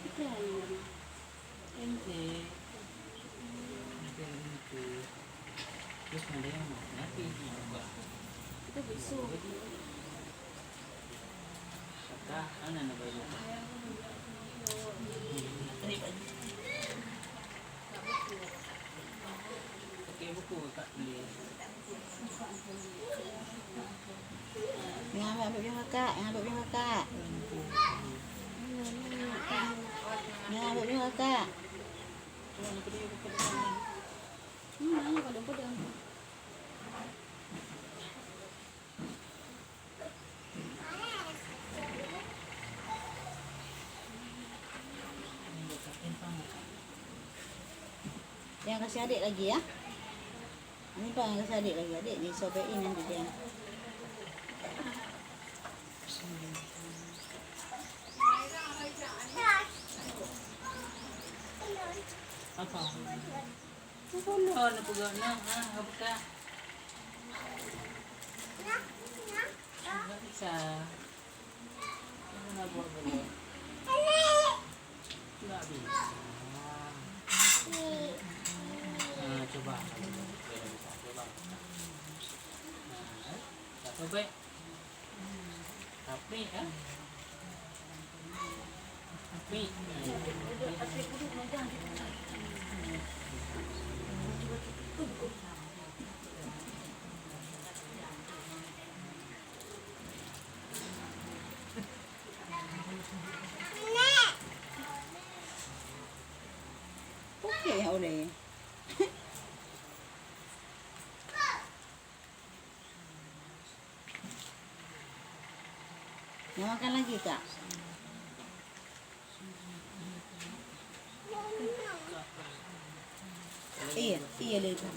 Itu yang mana? Ente. Ente. Terus ada yang mau nanti juga. Itu besok. Kata, ano na ba yun? Pakai buku tak boleh. Yang ambil biar kakak, yang ambil biar kakak. Yang ambil biar kakak. Ini kalau pedang. Yang kasih adik lagi ya. Ini pak yang kasih adik lagi, adik disobekin nanti dia. Apa? Apa lo na pagana? Apa ka? Nggak bisa. Ano na buat ba? Nggak bisa. Coba. Coba. Coba. Tapi ya. Tapi. Okey ya boleh. Mau makan lagi kak? Iya, iya deh kak.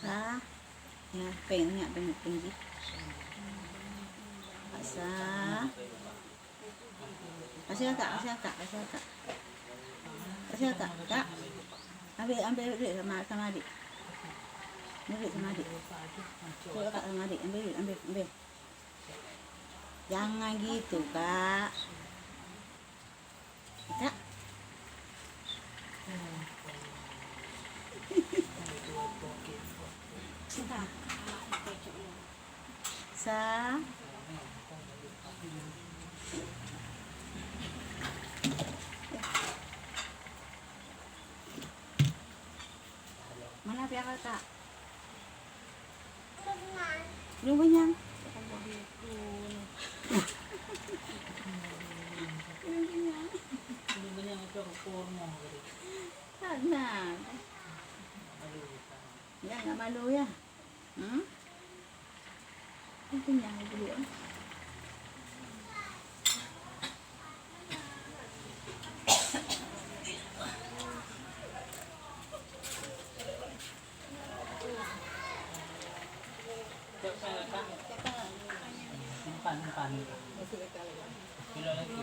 Sa, ya pengen tinggi. Sa, kasih kakak. Kasih kakak, kak. Ambil duit sama adik. Ambil duit sama adik. Coba kak sama adik, ambil. Jangan gitu kak. Kak. Sa, mana pihak kakak? Belum kenyang. Sana. Ya nggak malu ya? Kenyang dulu. Simpan. Kilo lagi.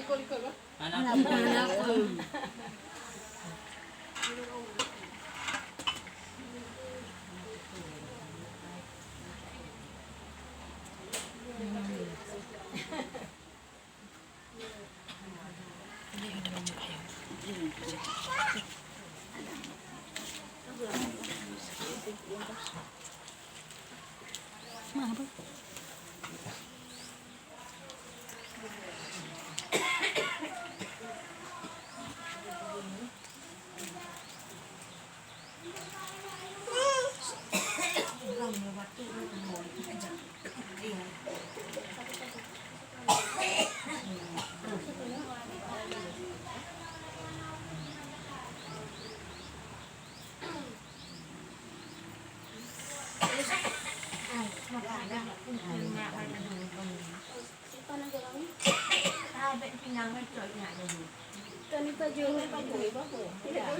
Anak Anak ko. Mahal. Paano gawin? Hai, bệnh khi nào mới trở lại rồi. Ganito yung pag-uwi ba ko? Dali,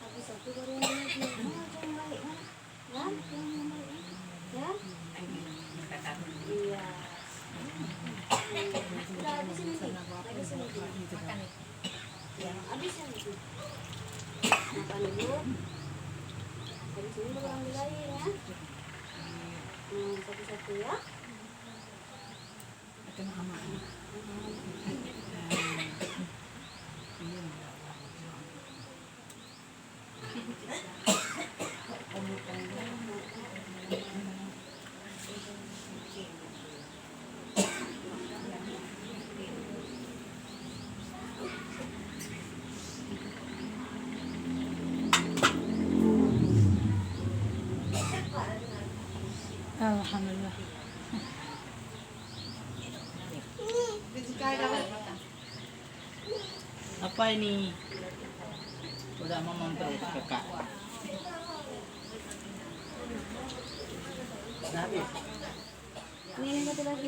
Habis satu baru lagi. Ya? Ya? Iya. Udah habis ini nih. Habis ini nih. makan nih. Ya, habis ini nih. Makan dulu. Habis ini baru ambil air ya. Satu-satu ya. Ito na kama. Alhamdulillah. Apa ini? Udah mamam terus kakak. Habis. Ini satu lagi.